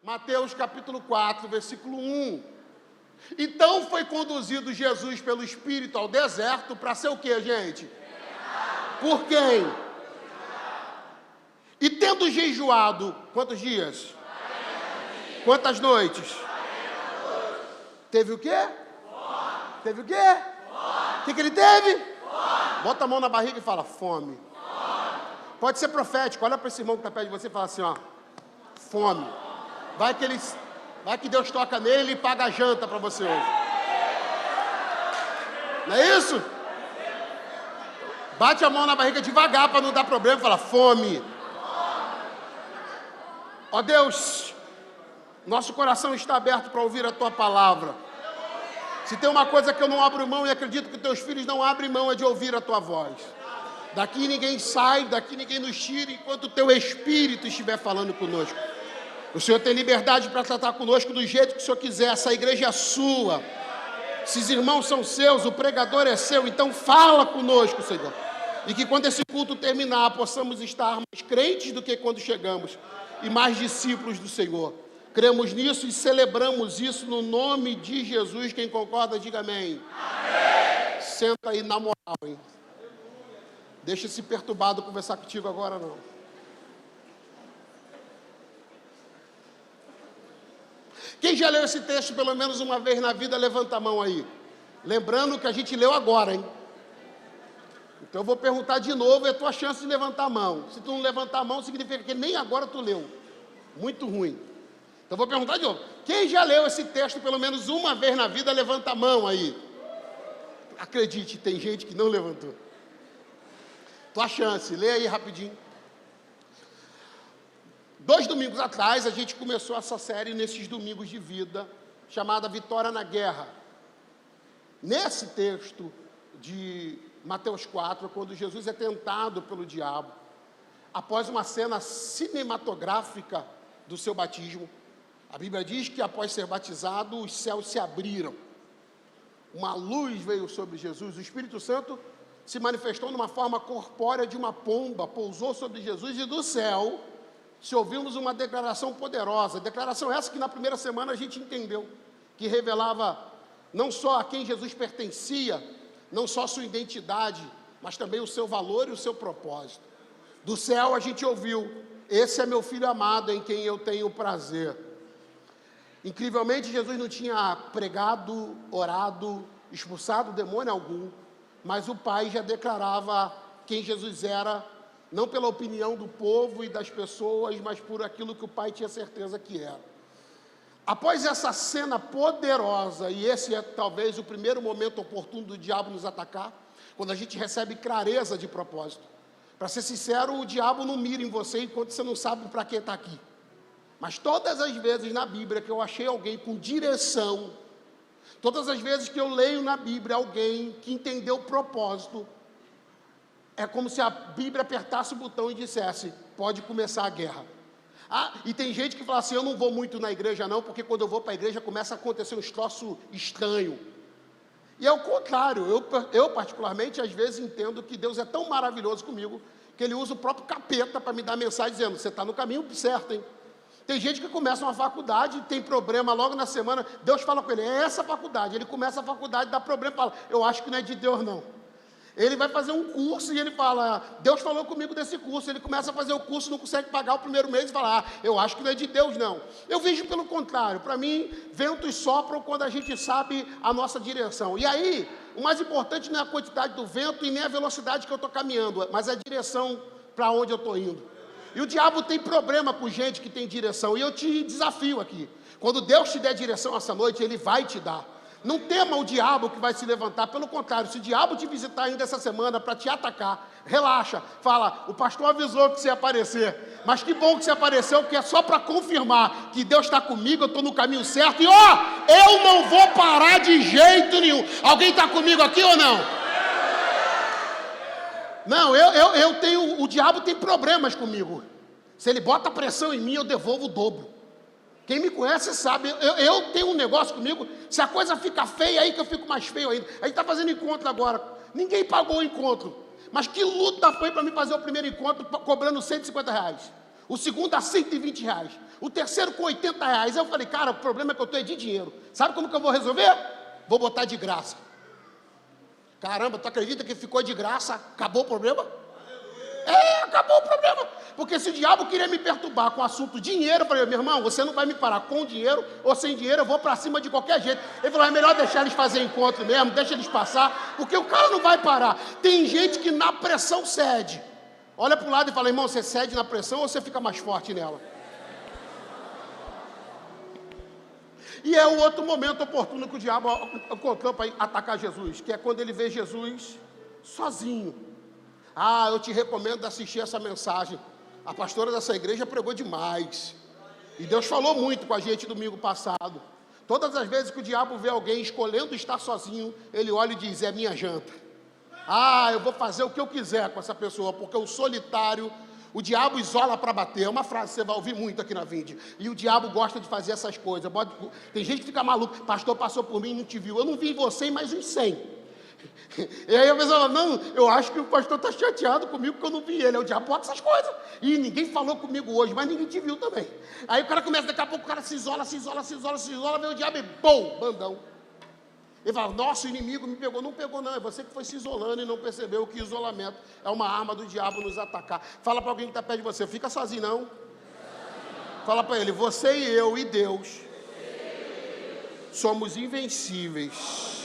Mateus capítulo 4, versículo 1. Então foi conduzido Jesus pelo Espírito ao deserto para ser o quê, gente? Por quem? E tendo jejuado, quantos dias? Quantas noites? Teve o quê? Teve o quê? O que ele teve? Bota a mão na barriga e fala, fome. Pode ser profético, olha para esse irmão que está perto de você e fala assim, ó, fome. Vai que Deus toca nele e paga a janta para você hoje. Não é isso? Bate a mão na barriga devagar para não dar problema e fala, fome. Ó Deus, nosso coração está aberto para ouvir a Tua palavra. Se tem uma coisa que eu não abro mão e acredito que Teus filhos não abrem mão é de ouvir a Tua voz. Daqui ninguém sai, daqui ninguém nos tira enquanto o Teu Espírito estiver falando conosco. O Senhor tem liberdade para tratar conosco do jeito que o Senhor quiser. Essa igreja é sua. Esses irmãos são seus, o pregador é seu. Então fala conosco, Senhor. E que quando esse culto terminar, possamos estar mais crentes do que quando chegamos. E mais discípulos do Senhor. Cremos nisso e celebramos isso no nome de Jesus. Quem concorda, diga amém. Amém. Senta aí na moral, hein? Deixa esse perturbado conversar contigo agora, não. Quem já leu esse texto pelo menos uma vez na vida, levanta a mão aí. Lembrando que a gente leu agora, hein? Então eu vou perguntar de novo, é a tua chance de levantar a mão. Se tu não levantar a mão, significa que nem agora tu leu. Muito ruim. Então eu vou perguntar de novo. Quem já leu esse texto pelo menos uma vez na vida, levanta a mão aí. Acredite, tem gente que não levantou. Tua chance, lê aí rapidinho. 2 domingos atrás, a gente começou essa série nesses domingos de vida, chamada Vitória na Guerra. Nesse texto de Mateus 4, quando Jesus é tentado pelo diabo, após uma cena cinematográfica do seu batismo, a Bíblia diz que após ser batizado, os céus se abriram. Uma luz veio sobre Jesus, o Espírito Santo se manifestou numa forma corpórea de uma pomba, pousou sobre Jesus e do céu, se ouvimos uma declaração poderosa, declaração essa que na primeira semana a gente entendeu, que revelava não só a quem Jesus pertencia, não só a sua identidade, mas também o seu valor e o seu propósito. Do céu a gente ouviu, esse é meu filho amado em quem eu tenho prazer. Incrivelmente Jesus não tinha pregado, orado, expulsado demônio algum, mas o Pai já declarava quem Jesus era, não pela opinião do povo e das pessoas, mas por aquilo que o Pai tinha certeza que era. Após essa cena poderosa, e esse é talvez o primeiro momento oportuno do diabo nos atacar, quando a gente recebe clareza de propósito. Para ser sincero, o diabo não mira em você enquanto você não sabe para que está aqui. Mas todas as vezes na Bíblia que eu achei alguém com direção, todas as vezes que eu leio na Bíblia alguém que entendeu o propósito, é como se a Bíblia apertasse o botão e dissesse, pode começar a guerra. Ah, e tem gente que fala assim, eu não vou muito na igreja não, porque quando eu vou para a igreja começa a acontecer uns troços estranhos. E é o contrário, eu particularmente às vezes entendo que Deus é tão maravilhoso comigo, que Ele usa o próprio capeta para me dar mensagem dizendo, você está no caminho certo, hein? Tem gente que começa uma faculdade, tem problema logo na semana, Deus fala com ele, é essa faculdade, ele começa a faculdade, dá problema, fala, eu acho que não é de Deus não. Ele vai fazer um curso e ele fala, Deus falou comigo desse curso, ele começa a fazer o curso, não consegue pagar o primeiro mês e fala, eu acho que não é de Deus não. Eu vejo pelo contrário, para mim, ventos sopram quando a gente sabe a nossa direção. E aí, o mais importante não é a quantidade do vento e nem a velocidade que eu estou caminhando, mas a direção para onde eu estou indo. E o diabo tem problema com gente que tem direção, e eu te desafio aqui, quando Deus te der direção essa noite, Ele vai te dar. Não tema o diabo que vai se levantar, pelo contrário, se o diabo te visitar ainda essa semana para te atacar, relaxa, fala, o pastor avisou que você ia aparecer, mas que bom que você apareceu, porque é só para confirmar que Deus está comigo, eu estou no caminho certo, e eu não vou parar de jeito nenhum. Alguém está comigo aqui ou não? Não, eu tenho, o diabo tem problemas comigo, se ele bota pressão em mim, eu devolvo o dobro. Quem me conhece sabe, eu tenho um negócio comigo, se a coisa fica feia, aí que eu fico mais feio ainda. A gente está fazendo encontro agora, ninguém pagou o encontro, mas que luta foi para mim fazer o primeiro encontro cobrando R$150. O segundo a R$ 120. O terceiro com R$ 80. Aí eu falei, cara, o problema é que eu estou de dinheiro. Sabe como que eu vou resolver? Vou botar de graça. Caramba, tu acredita que ficou de graça? Acabou o problema? Acabou o problema. Porque se o diabo queria me perturbar com o assunto dinheiro, eu falei, meu irmão, você não vai me parar com dinheiro ou sem dinheiro, eu vou para cima de qualquer jeito. Ele falou, é melhor deixar eles fazer encontro mesmo, deixa eles passar, porque o cara não vai parar. Tem gente que na pressão cede. Olha para o lado e fala, irmão, você cede na pressão ou você fica mais forte nela? E é o outro momento oportuno que o diabo encontrou para atacar Jesus, que é quando ele vê Jesus sozinho. Eu te recomendo assistir essa mensagem. A pastora dessa igreja pregou demais. E Deus falou muito com a gente domingo passado. Todas as vezes que o diabo vê alguém escolhendo estar sozinho, ele olha e diz, é minha janta. Eu vou fazer o que eu quiser com essa pessoa, porque o solitário, o diabo isola para bater. É uma frase que você vai ouvir muito aqui na Vinde. E o diabo gosta de fazer essas coisas. Tem gente que fica maluco, pastor passou por mim e não te viu. Eu não vi você e mais uns 100. E aí a pessoa fala, não, eu acho que o pastor está chateado comigo porque eu não vi ele. O diabo bota essas coisas. E ninguém falou comigo hoje, mas ninguém te viu também. Aí o cara começa, daqui a pouco o cara se isola, vem o diabo e bom, bandão. Ele fala, nossa, o inimigo me pegou. Não pegou não, é você que foi se isolando e não percebeu que isolamento é uma arma do diabo nos atacar. Fala para alguém que está perto de você, fica sozinho não. Fala para ele, você e eu e Deus somos invencíveis.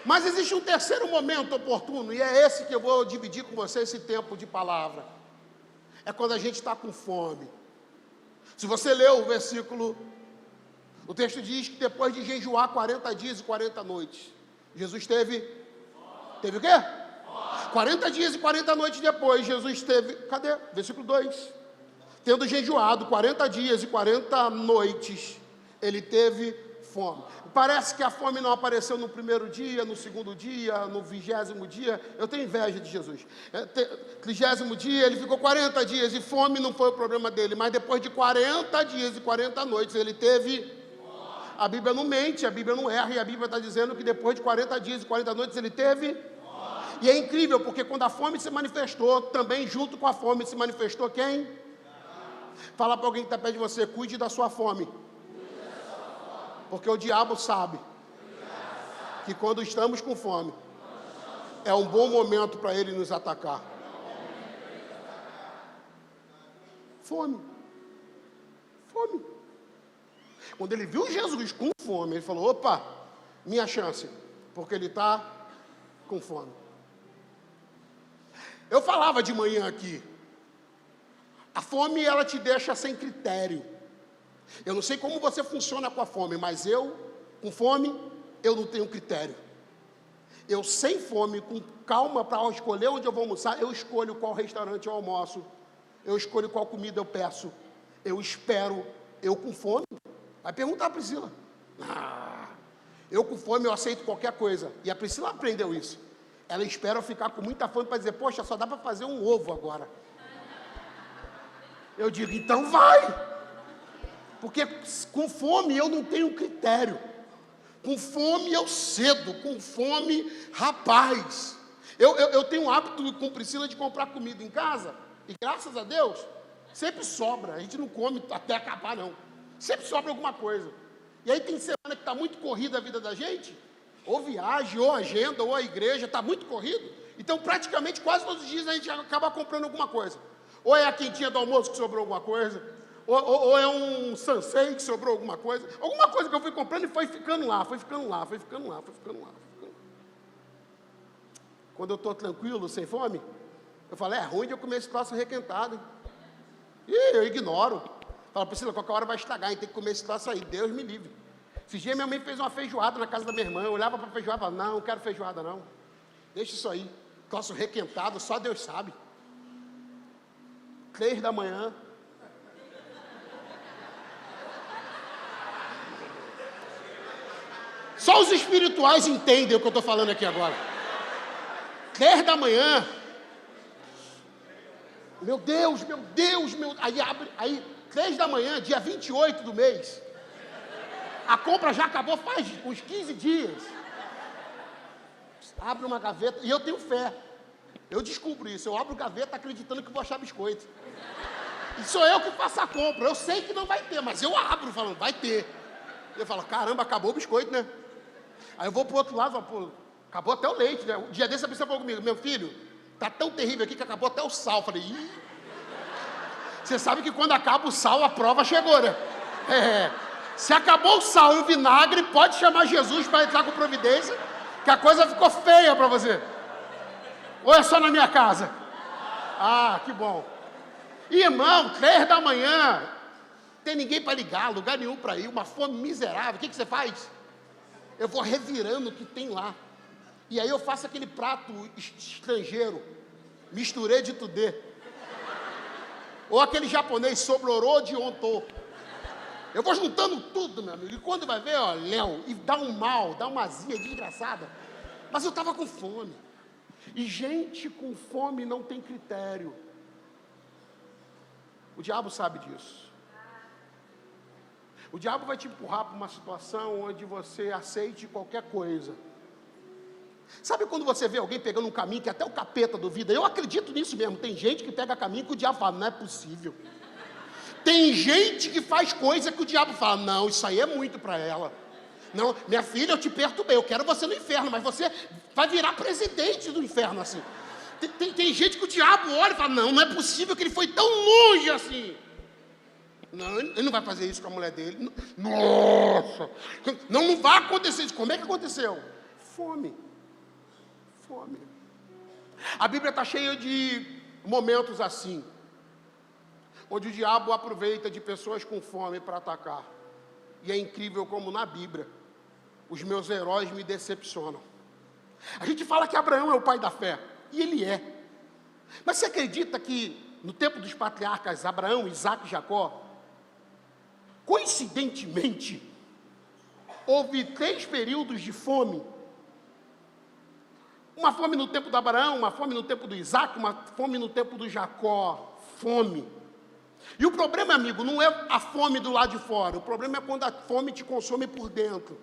Mas existe um terceiro momento oportuno, e é esse que eu vou dividir com você esse tempo de palavra. É quando a gente está com fome. Se você leu o versículo, o texto diz que depois de jejuar 40 dias e 40 noites, Jesus teve o quê? 40 dias e 40 noites depois, Jesus teve, cadê? Versículo 2. Tendo jejuado 40 dias e 40 noites, ele teve fome. Parece que a fome não apareceu no primeiro dia, no segundo dia, no 20º dia. Eu tenho inveja de Jesus. 30º dia, ele ficou 40 dias e fome não foi o problema dele. Mas depois de 40 dias e 40 noites, ele teve... A Bíblia não mente, a Bíblia não erra. E a Bíblia está dizendo que depois de 40 dias e 40 noites, ele teve... E é incrível, porque quando a fome se manifestou, também junto com a fome se manifestou quem? Fala para alguém que está perto de você, cuide da sua fome. Porque o diabo sabe que quando estamos com fome, é um bom momento para ele nos atacar. Fome. Fome. Quando ele viu Jesus com fome, ele falou, opa, minha chance, porque ele está com fome. Eu falava de manhã aqui, a fome ela te deixa sem critério. Eu não sei como você funciona com a fome, mas eu, com fome, eu não tenho critério. Eu, sem fome, com calma para escolher onde eu vou almoçar, eu escolho qual restaurante eu almoço, eu escolho qual comida eu peço, eu espero, eu com fome. Vai perguntar a Priscila. Eu com fome, eu aceito qualquer coisa. E a Priscila aprendeu isso. Ela espera eu ficar com muita fome para dizer, poxa, só dá para fazer um ovo agora. Eu digo, então vai! Porque com fome eu não tenho critério. Com fome eu cedo. Com fome, rapaz. Eu tenho um hábito com Priscila de comprar comida em casa. E graças a Deus, sempre sobra. A gente não come até acabar, não. Sempre sobra alguma coisa. E aí tem semana que está muito corrida a vida da gente. Ou viagem, ou agenda, ou a igreja. Está muito corrido. Então praticamente quase todos os dias a gente acaba comprando alguma coisa. Ou é a quentinha do almoço que sobrou alguma coisa. Ou é um Sansei que sobrou alguma coisa que eu fui comprando e foi ficando lá. Quando eu estou tranquilo, sem fome, eu falo, é ruim de eu comer esse troço requentado, hein? E eu ignoro. Falo, Priscila, qualquer hora vai estragar, tem que comer esse troço aí, Deus me livre. Esses dias minha mãe fez uma feijoada na casa da minha irmã, eu olhava para a feijoada e falava, não quero feijoada não, deixa isso aí, troço requentado, só Deus sabe. 3 da manhã, só os espirituais entendem o que eu estou falando aqui agora. 3 da manhã. Meu Deus. Aí 3 da manhã, dia 28 do mês. A compra já acabou faz uns 15 dias. Abre uma gaveta, e eu tenho fé. Eu descubro isso, eu abro gaveta acreditando que vou achar biscoito. E sou eu que faço a compra, eu sei que não vai ter, mas eu abro falando, vai ter. Eu falo, caramba, acabou o biscoito, né? Aí eu vou pro outro lado, pô, acabou até o leite, né? Um dia desse a pessoa falou comigo, meu filho, tá tão terrível aqui que acabou até o sal. Eu falei, ih, você sabe que quando acaba o sal, a prova chegou, né? Se acabou o sal e o vinagre, pode chamar Jesus para entrar com providência, que a coisa ficou feia para você. Ou é só na minha casa? Ah, que bom. Irmão, 3 da manhã, tem ninguém para ligar, lugar nenhum para ir, uma fome miserável, o que você faz? Eu vou revirando o que tem lá. E aí eu faço aquele prato estrangeiro, misturei de tudê. Ou aquele japonês, sobrorô de ontô. Eu vou juntando tudo, meu amigo, e quando vai ver, ó, léu, e dá um mal, dá uma azia desgraçada. Mas eu estava com fome. E gente com fome não tem critério. O diabo sabe disso. O diabo vai te empurrar para uma situação onde você aceite qualquer coisa. Sabe quando você vê alguém pegando um caminho que até o capeta duvida? Eu acredito nisso mesmo. Tem gente que pega caminho que o diabo fala, não é possível. Tem gente que faz coisa que o diabo fala, não, isso aí é muito para ela. Não, minha filha, eu te perturbei, eu quero você no inferno, mas você vai virar presidente do inferno assim. Tem gente que o diabo olha e fala, não é possível que ele foi tão longe assim. Não, ele não vai fazer isso com a mulher dele. Nossa, não vai acontecer isso. Como é que aconteceu? Fome. Fome. A Bíblia está cheia de momentos assim, onde o diabo aproveita de pessoas com fome para atacar. E é incrível como na Bíblia, os meus heróis me decepcionam. A gente fala que Abraão é o pai da fé, e ele é. Mas você acredita que no tempo dos patriarcas Abraão, Isaac e Jacó, coincidentemente, houve 3 períodos de fome? Uma fome no tempo de Abraão, uma fome no tempo do Isaac, uma fome no tempo do Jacó. Fome. E o problema, amigo, não é a fome do lado de fora. O problema é quando a fome te consome por dentro.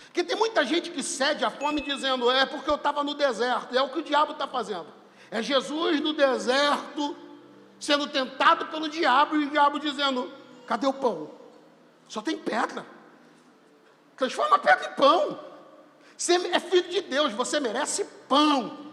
Porque tem muita gente que cede à fome dizendo, é porque eu estava no deserto. É o que o diabo está fazendo. É Jesus no deserto, sendo tentado pelo diabo, e o diabo dizendo, cadê o pão? Só tem pedra. Transforma a pedra em pão. Você é filho de Deus, você merece pão.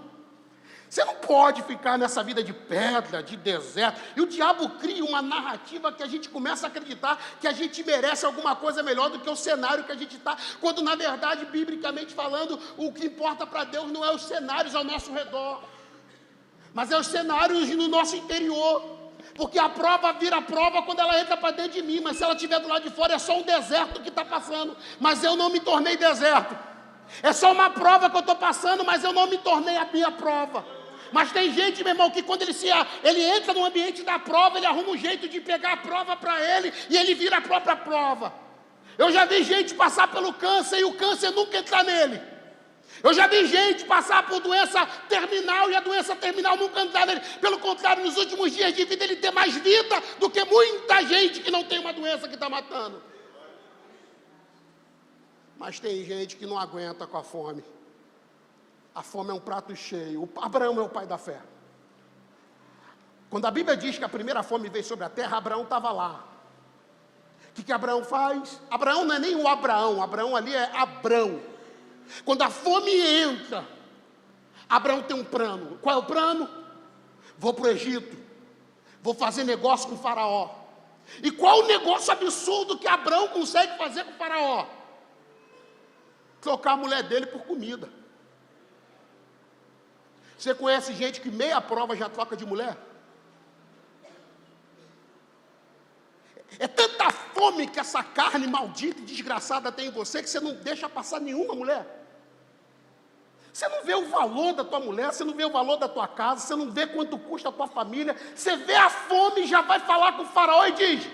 Você não pode ficar nessa vida de pedra, de deserto. E o diabo cria uma narrativa que a gente começa a acreditar que a gente merece alguma coisa melhor do que o cenário que a gente está. Quando, na verdade, biblicamente falando, o que importa para Deus não é os cenários ao nosso redor, mas é os cenários no nosso interior. Porque a prova vira prova quando ela entra para dentro de mim. Mas se ela estiver do lado de fora, é só um deserto que está passando. Mas eu não me tornei deserto. É só uma prova que eu estou passando, mas eu não me tornei a minha prova. Mas tem gente, meu irmão, que quando ele entra no ambiente da prova, ele arruma um jeito de pegar a prova para ele, e ele vira a própria prova. Eu já vi gente passar pelo câncer, e o câncer nunca entrar nele. Eu já vi gente passar por doença terminal, e a doença terminal nunca entrar nele. Pelo contrário, nos últimos dias de vida, ele tem mais vida do que muita gente que não tem uma doença que está matando. Mas tem gente que não aguenta com a fome. A fome é um prato cheio. Abraão é o pai da fé. Quando a Bíblia diz que a primeira fome veio sobre a terra, Abraão estava lá. O que Abraão faz? Abraão não é nem o Abraão. Abraão ali é Abrão. Quando a fome entra, Abraão tem um plano. Qual é o plano? Vou para o Egito. Vou fazer negócio com o faraó. E qual o negócio absurdo que Abraão consegue fazer com o faraó? Trocar a mulher dele por comida. Você conhece gente que meia prova já troca de mulher? É tanta fome que essa carne maldita e desgraçada tem em você que você não deixa passar nenhuma mulher. Você não vê o valor da tua mulher, você não vê o valor da tua casa, você não vê quanto custa a tua família. Você vê a fome e já vai falar com o faraó e diz,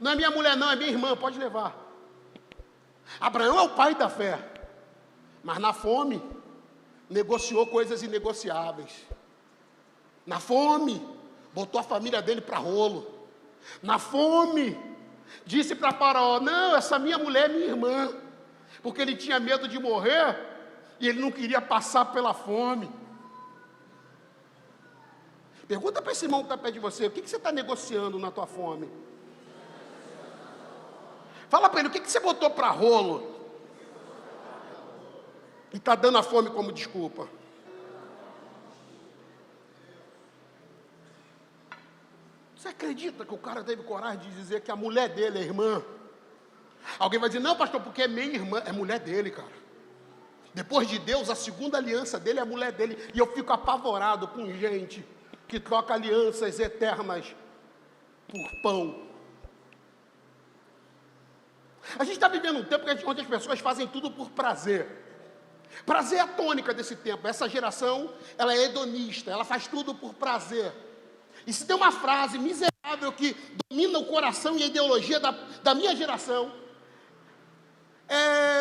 não é minha mulher não, é minha irmã, pode levar. Abraão é o pai da fé, mas na fome negociou coisas inegociáveis. Na fome, botou a família dele para rolo. Na fome, disse para faraó, não, essa minha mulher é minha irmã. Porque ele tinha medo de morrer e ele não queria passar pela fome. Pergunta para esse irmão que está perto de você, o que você está negociando na tua fome? Fala para ele, o que você botou para rolo? E está dando a fome como desculpa. Você acredita que o cara teve coragem de dizer que a mulher dele é irmã? Alguém vai dizer, não, pastor, porque é minha irmã. É mulher dele, cara. Depois de Deus, a segunda aliança dele é a mulher dele. E eu fico apavorado com gente que troca alianças eternas por pão. A gente está vivendo um tempo onde as pessoas fazem tudo por prazer. Prazer é a tônica desse tempo. Essa geração, ela é hedonista, ela faz tudo por prazer. E se tem uma frase miserável que domina o coração e a ideologia da minha geração,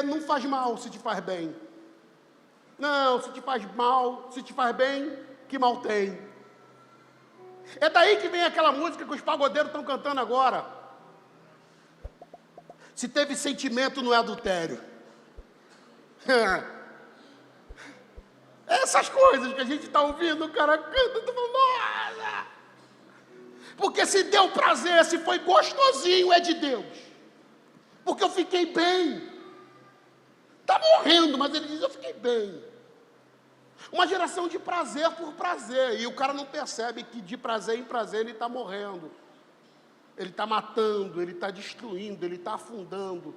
não faz mal se te faz bem. Não, se te faz mal, se te faz bem, que mal tem. É daí que vem aquela música que os pagodeiros estão cantando agora. Se teve sentimento, não é adultério. Essas coisas que a gente está ouvindo, o cara canta, tu fala, nossa! Porque se deu prazer, se foi gostosinho, é de Deus. Porque eu fiquei bem. Está morrendo, mas ele diz, eu fiquei bem. Uma geração de prazer por prazer. E o cara não percebe que de prazer em prazer ele está morrendo. Ele está matando, ele está destruindo, ele está afundando.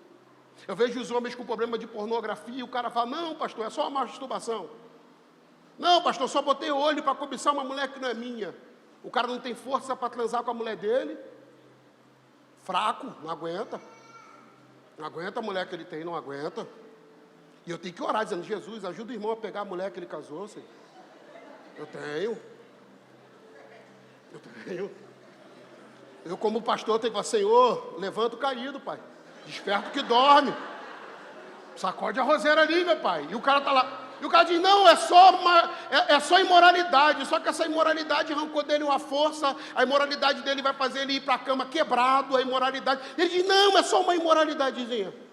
Eu vejo os homens com problema de pornografia e o cara fala, não, pastor, é só uma masturbação. Não, pastor, só botei o olho para cobiçar uma mulher que não é minha. O cara não tem força para transar com a mulher dele. Fraco, não aguenta. Não aguenta a mulher que ele tem, não aguenta. E eu tenho que orar, dizendo, Jesus, ajuda o irmão a pegar a mulher que ele casou, Senhor. Eu tenho. Eu, como pastor, tenho que falar, Senhor, levanta o caído, pai. Desperta o que dorme. Sacode a roseira ali, meu pai. E o cara está lá. E o cara diz, não, é só imoralidade. Só que essa imoralidade arrancou dele uma força. A imoralidade dele vai fazer ele ir para a cama quebrado. A imoralidade. Ele diz, não, é só uma imoralidadezinha.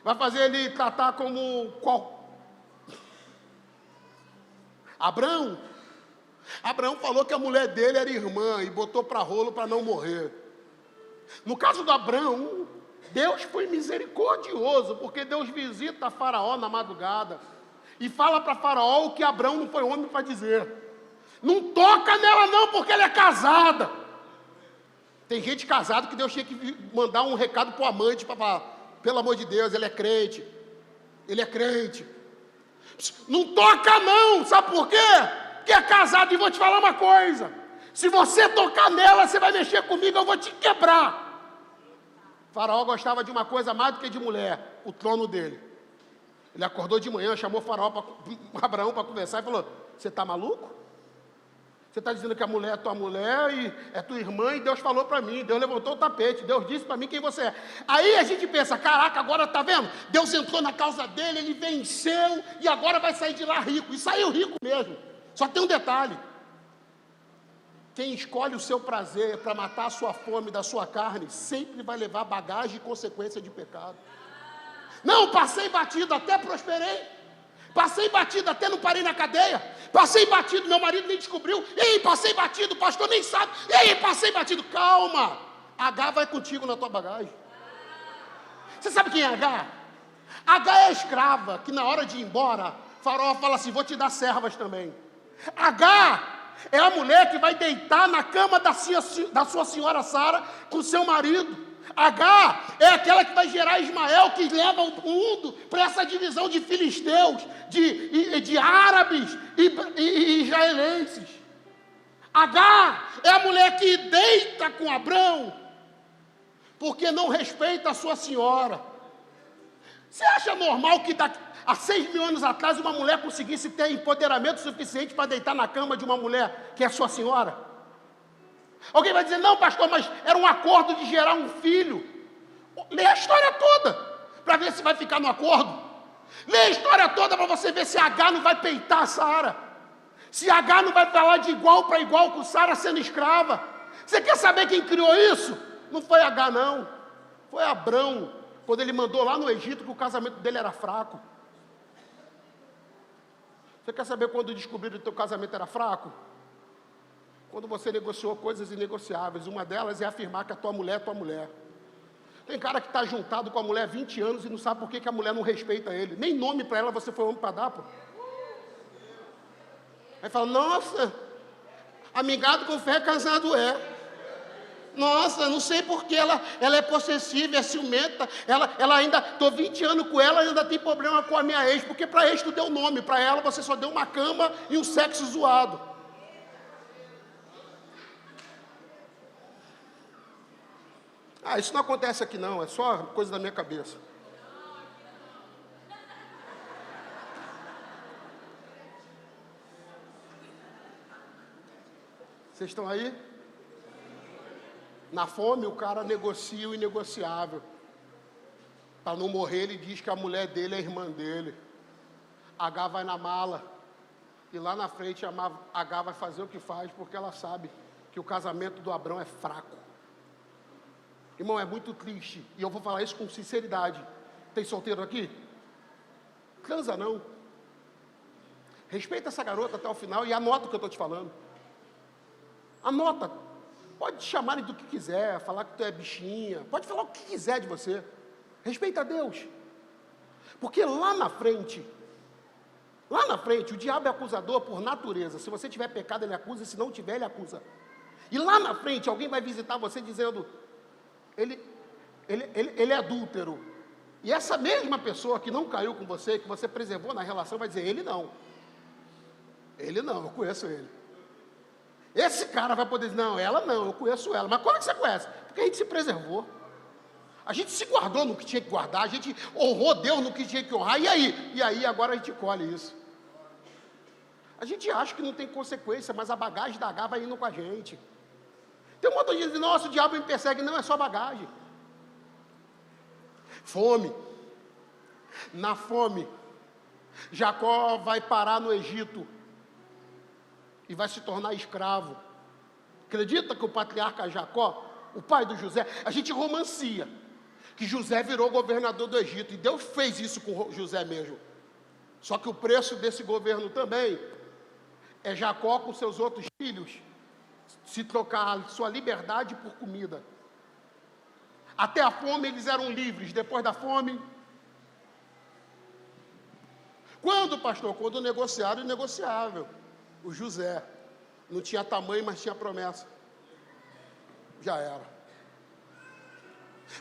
Vai fazer ele tratar como qual? Abraão falou que a mulher dele era irmã e botou para rolo para não morrer. No caso do Abraão, Deus foi misericordioso, porque Deus visita Faraó na madrugada e fala para Faraó o que Abraão não foi homem para dizer. Não toca nela não, porque ela é casada. Tem gente casada que Deus tinha que mandar um recado para o amante para falar, pelo amor de Deus, ele é crente. Não toca não, sabe por quê? Porque é casado. E vou te falar uma coisa, se você tocar nela, você vai mexer comigo, eu vou te quebrar. Faraó gostava de uma coisa mais do que de mulher, o trono dele. Ele acordou de manhã, chamou Abraão para conversar e falou, você está maluco? Você está dizendo que a mulher é tua mulher e é tua irmã e Deus falou para mim, Deus levantou o tapete, Deus disse para mim quem você é. Aí a gente pensa, caraca, agora está vendo? Deus entrou na causa dele, ele venceu e agora vai sair de lá rico. E saiu rico mesmo. Só tem um detalhe. Quem escolhe o seu prazer para matar a sua fome da sua carne, sempre vai levar bagagem e consequência de pecado. Não, passei batido, até prosperei. Passei batido, até não parei na cadeia. Passei batido, meu marido nem descobriu. Ei, passei batido, o pastor nem sabe. Ei, passei batido. Calma, H vai contigo na tua bagagem. Você sabe quem é H? H é a escrava, que na hora de ir embora, Faraó fala assim, vou te dar servas também. H é a mulher que vai deitar na cama da sua senhora Sara com seu marido. H é aquela que vai gerar Ismael, que leva o mundo para essa divisão de filisteus, de árabes e israelenses. H é a mulher que deita com Abrão, porque não respeita a sua senhora. Você acha normal que há 6.000 anos atrás uma mulher conseguisse ter empoderamento suficiente para deitar na cama de uma mulher que é sua senhora? Alguém vai dizer, não pastor, mas era um acordo de gerar um filho. Lê a história toda, para ver se vai ficar no acordo. Lê a história toda para você ver se H não vai peitar a Sara. Se H não vai falar de igual para igual com Sara sendo escrava. Você quer saber quem criou isso? Não foi H não, foi Abrão, quando ele mandou lá no Egito que o casamento dele era fraco. Você quer saber quando descobriram que o teu casamento era fraco? quando você negociou coisas inegociáveis. Uma delas é afirmar que a tua mulher é tua mulher. Tem cara que está juntado com a mulher há 20 anos e não sabe por que a mulher não respeita ele. Nem nome para ela você foi homem para dar, pô. Aí fala, nossa, amigado com fé, casado é. Nossa, não sei porque ela é possessiva, é ciumenta. Ela ainda, estou 20 anos com ela e ainda tem problema com a minha ex. Porque para ex tu deu nome, para ela você só deu uma cama e um sexo zoado. Ah, isso não acontece aqui não, é só coisa da minha cabeça. Vocês estão aí? Na fome, o cara negocia o inegociável. Para não morrer, ele diz que a mulher dele é irmã dele. H vai na mala. E lá na frente, H vai fazer o que faz, porque ela sabe que o casamento do Abrão é fraco. Irmão, é muito triste. E eu vou falar isso com sinceridade. Tem solteiro aqui? Transa não. Respeita essa garota até o final e anota o que eu estou te falando. Anota. Pode te chamarem do que quiser, falar que tu é bichinha. Pode falar o que quiser de você. Respeita a Deus. Porque lá na frente, o diabo é acusador por natureza. Se você tiver pecado, ele acusa. Se não tiver, ele acusa. E lá na frente, alguém vai visitar você dizendo... Ele é adúltero. E essa mesma pessoa que não caiu com você, que você preservou na relação, vai dizer, ele não, eu conheço ele. Esse cara vai poder dizer, não, ela não, eu conheço ela. Mas como é que você conhece? Porque a gente se preservou. A gente se guardou no que tinha que guardar, a gente honrou Deus no que tinha que honrar. E aí agora a gente colhe isso. A gente acha que não tem consequência, mas a bagagem da H vai indo com a gente. Tem um monte de gente que diz, nossa, o diabo me persegue. Não, é só bagagem. Fome. Na fome, Jacó vai parar no Egito e vai se tornar escravo. Acredita que o patriarca Jacó, o pai do José, a gente romancia que José virou governador do Egito, e Deus fez isso com José mesmo. Só que o preço desse governo também é Jacó com seus outros filhos se trocar a sua liberdade por comida. Até a fome eles eram livres, depois da fome... Quando, pastor? Quando negociaram o negociável. O José não tinha tamanho, mas tinha promessa. Já era.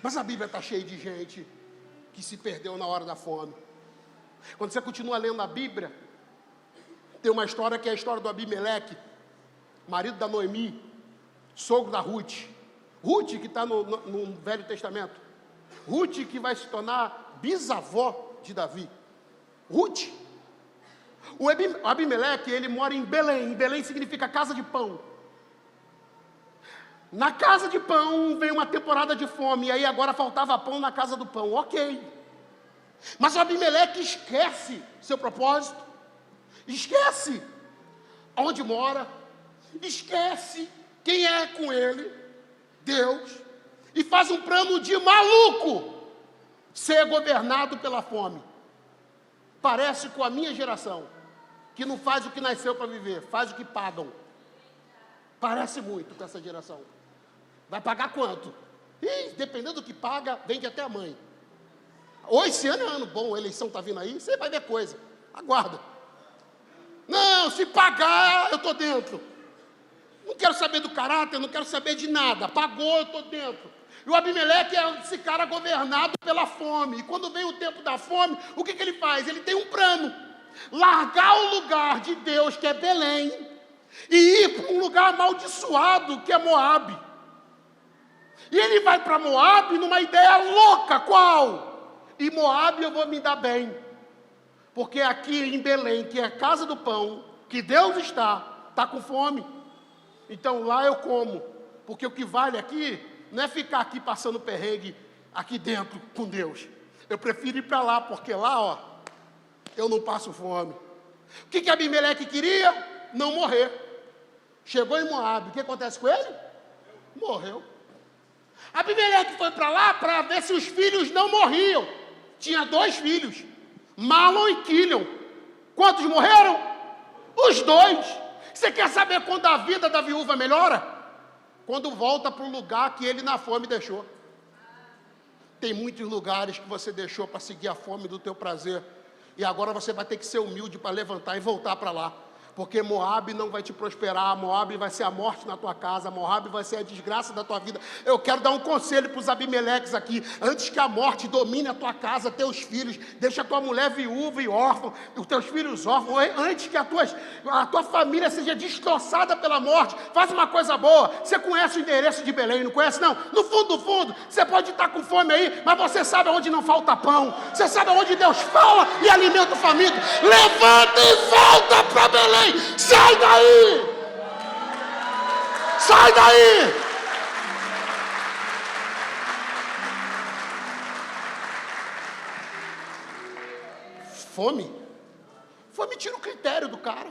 Mas a Bíblia está cheia de gente que se perdeu na hora da fome. Quando você continua lendo a Bíblia, tem uma história que é a história do Abimeleque, marido da Noemi, sogro da Ruth. Ruth, que está no Velho Testamento. Ruth, que vai se tornar bisavó de Davi. Ruth. O Abimeleque, ele mora em Belém. Em Belém significa casa de pão. Na casa de pão veio uma temporada de fome, e aí agora faltava pão na casa do pão. Ok. Mas o Abimeleque esquece seu propósito. Esquece onde mora. Esquece quem é com ele, Deus, e faz um plano de maluco ser governado pela fome. Parece com a minha geração, que não faz o que nasceu para viver, faz o que pagam. Parece muito com essa geração. Vai pagar quanto? Ih, dependendo do que paga, vende até a mãe. Hoje, esse ano é ano bom, a eleição está vindo aí, você vai ver coisa. Aguarda. Não, se pagar, eu estou dentro. Não quero saber do caráter, não quero saber de nada. Pagou, eu estou dentro. E o Abimeleque é esse cara governado pela fome. E quando vem o tempo da fome, o que ele faz? Ele tem um plano. Largar o lugar de Deus, que é Belém, e ir para um lugar amaldiçoado, que é Moabe. E ele vai para Moabe numa ideia louca. Qual? Em Moabe eu vou me dar bem. Porque aqui em Belém, que é a casa do pão, que Deus está com fome. Então lá eu como. Porque o que vale aqui não é ficar aqui passando perrengue aqui dentro com Deus. Eu prefiro ir para lá, porque lá, ó, eu não passo fome. O que Abimeleque queria? Não morrer. Chegou em Moabe, o que acontece com ele? Morreu. Abimeleque foi para lá para ver se os filhos não morriam. Tinha 2 filhos, Malon e Quilion. Quantos morreram? Os 2. Você quer saber quando a vida da viúva melhora? Quando volta para o lugar que ele na fome deixou. Tem muitos lugares que você deixou para seguir a fome do teu prazer. E agora você vai ter que ser humilde para levantar e voltar para lá. Porque Moabe não vai te prosperar, Moabe vai ser a morte na tua casa, Moabe vai ser a desgraça da tua vida. Eu quero dar um conselho para os Abimeleques aqui: antes que a morte domine a tua casa, teus filhos, deixa a tua mulher viúva e órfã, os teus filhos órfãos, antes que a tua família seja destroçada pela morte, faz uma coisa boa. Você conhece o endereço de Belém, não conhece não? No fundo do fundo, você pode estar com fome aí, mas você sabe onde não falta pão, você sabe onde Deus fala e alimenta o faminto. Levanta e volta para Belém. Sai daí! Sai daí! Fome? Fome tira o critério do cara.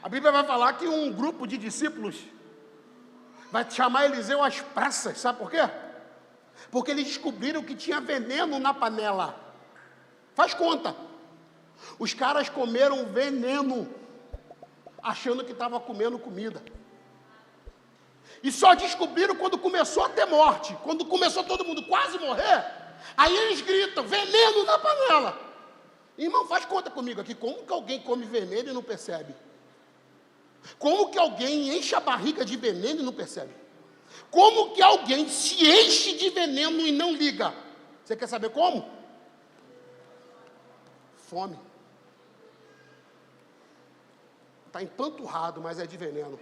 A Bíblia vai falar que um grupo de discípulos vai chamar Eliseu às pressas. Sabe por quê? Porque eles descobriram que tinha veneno na panela. Faz conta. Os caras comeram veneno, achando que estava comendo comida. E só descobriram quando começou a ter morte. Quando começou todo mundo quase morrer, aí eles gritam: veneno na panela. Irmão, faz conta comigo aqui. Como que alguém come veneno e não percebe? Como que alguém enche a barriga de veneno e não percebe? Como que alguém se enche de veneno e não liga? Você quer saber como? Fome. Está empanturrado, mas é de veneno.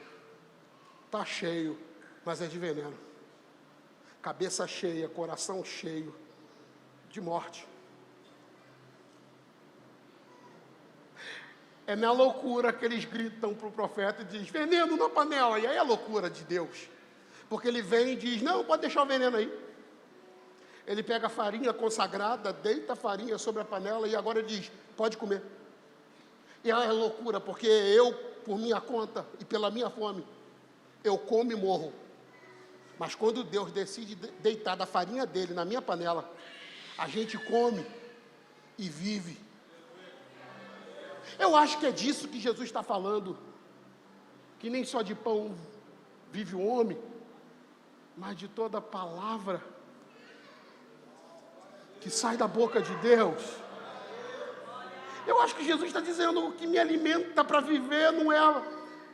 Está cheio, mas é de veneno. Cabeça cheia, coração cheio de morte. É na loucura que eles gritam para o profeta e dizem: veneno na panela. E aí é a loucura de Deus. Porque ele vem e diz: não, pode deixar o veneno aí. Ele pega a farinha consagrada, deita a farinha sobre a panela e agora ele diz: pode comer. E é loucura, porque eu, por minha conta e pela minha fome, eu como e morro. Mas quando Deus decide deitar da farinha dele na minha panela, a gente come e vive. Eu acho que é disso que Jesus está falando, que nem só de pão vive o homem, mas de toda palavra que sai da boca de Deus. Eu acho que Jesus está dizendo: o que me alimenta para viver não é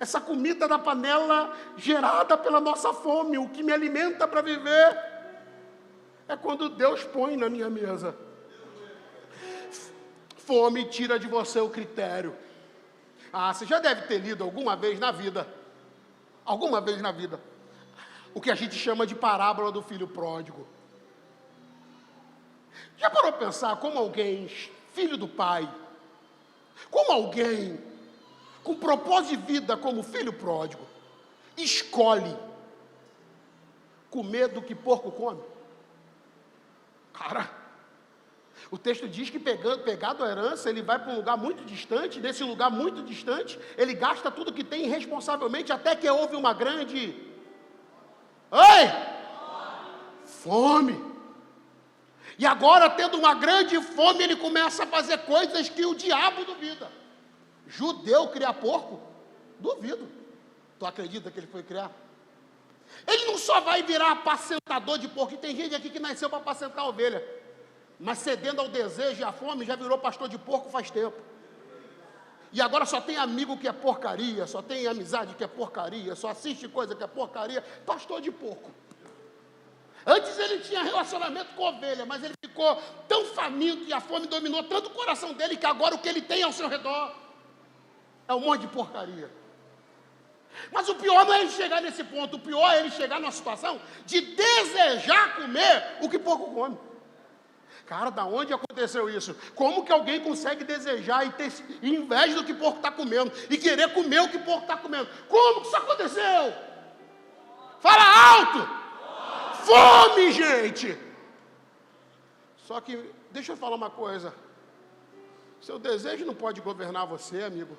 essa comida da panela gerada pela nossa fome. O que me alimenta para viver é quando Deus põe na minha mesa. Fome tira de você o critério. Ah, você já deve ter lido alguma vez na vida, o que a gente chama de parábola do filho pródigo. Já parou para pensar como alguém, filho do pai, como alguém com propósito de vida como filho pródigo, escolhe comer do que porco come? Cara, o texto diz que pegado a herança, ele vai para um lugar muito distante. Nesse lugar muito distante, ele gasta tudo que tem irresponsavelmente, até que houve uma grande... Fome. E agora, tendo uma grande fome, ele começa a fazer coisas que o diabo duvida. Judeu criar porco? Duvido. Tu acredita que ele foi criar? Ele não só vai virar apacentador de porco, e tem gente aqui que nasceu para apacentar ovelha, mas cedendo ao desejo e à fome, já virou pastor de porco faz tempo. E agora só tem amigo que é porcaria, só tem amizade que é porcaria, só assiste coisa que é porcaria, pastor de porco. Antes ele tinha relacionamento com ovelha, mas ele ficou tão faminto e a fome dominou tanto o coração dele, que agora o que ele tem ao seu redor é um monte de porcaria. Mas o pior não é ele chegar nesse ponto, o pior é ele chegar numa situação de desejar comer o que porco come. Cara, da onde aconteceu isso? Como que alguém consegue desejar e ter inveja do que porco está comendo e querer comer o que porco está comendo? Como que isso aconteceu? Fala alto! Fome, gente! Só que, deixa eu falar uma coisa. Seu desejo não pode governar você, amigo.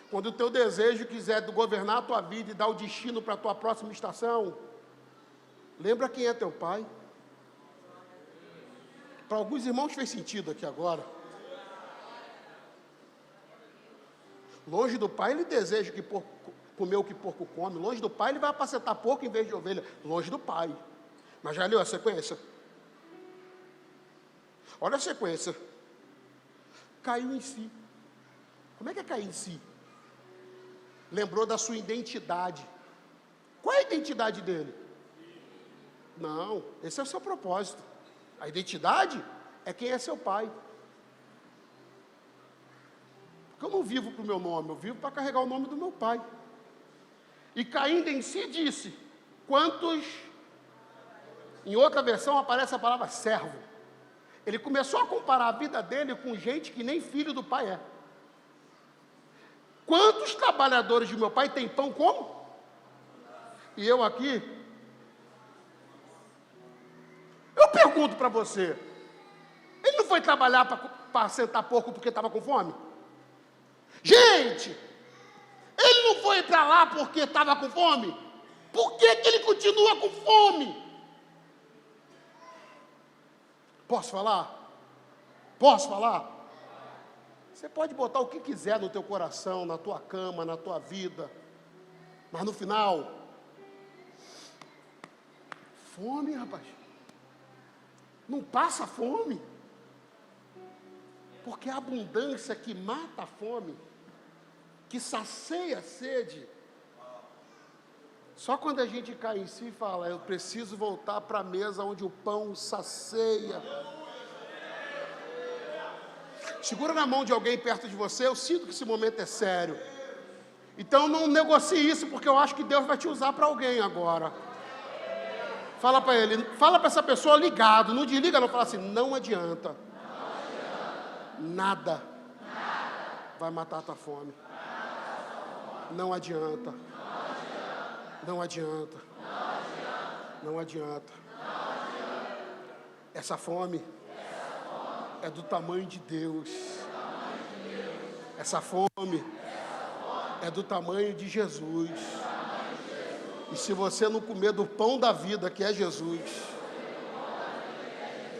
Quando o teu desejo quiser governar a tua vida e dar o destino para a tua próxima estação, lembra quem é teu pai. Para alguns irmãos fez sentido aqui agora. Longe do pai ele deseja que porco, comer o que porco come. Longe do pai ele vai apacentar porco em vez de ovelha. Longe do pai. Mas já leu a sequência? Olha a sequência. Caiu em si. Como é que é cair em si? Lembrou da sua identidade. Qual é a identidade dele? Não, esse é o seu propósito. A identidade é quem é seu pai. Porque eu não vivo para o meu nome, eu vivo para carregar o nome do meu pai. E caindo em si disse, quantos... Em outra versão aparece a palavra servo. Ele começou a comparar a vida dele com gente que nem filho do pai é. Quantos trabalhadores de meu pai têm pão como? E eu aqui? Eu pergunto para você, ele não foi trabalhar para sentar porco porque estava com fome? Gente, ele não foi para lá porque estava com fome? Por que ele continua com fome? Posso falar? Posso falar? Você pode botar o que quiser no teu coração, na tua cama, na tua vida, mas no final, fome, rapaz. Não passa fome, porque a abundância que mata a fome, que sacia a sede, só quando a gente cai em si e fala, eu preciso voltar para a mesa onde o pão sacia. Segura na mão de alguém perto de você, eu sinto que esse momento é sério. Então não negocie isso, porque eu acho que Deus vai te usar para alguém agora. Fala para ele, fala para essa pessoa ligado, não desliga não, fala assim, não adianta. Nada vai matar a tua fome. Não adianta. Não adianta. Não adianta. Essa fome é do tamanho de Deus. Essa fome é do tamanho de Jesus. E se você não comer do pão da vida, que é Jesus,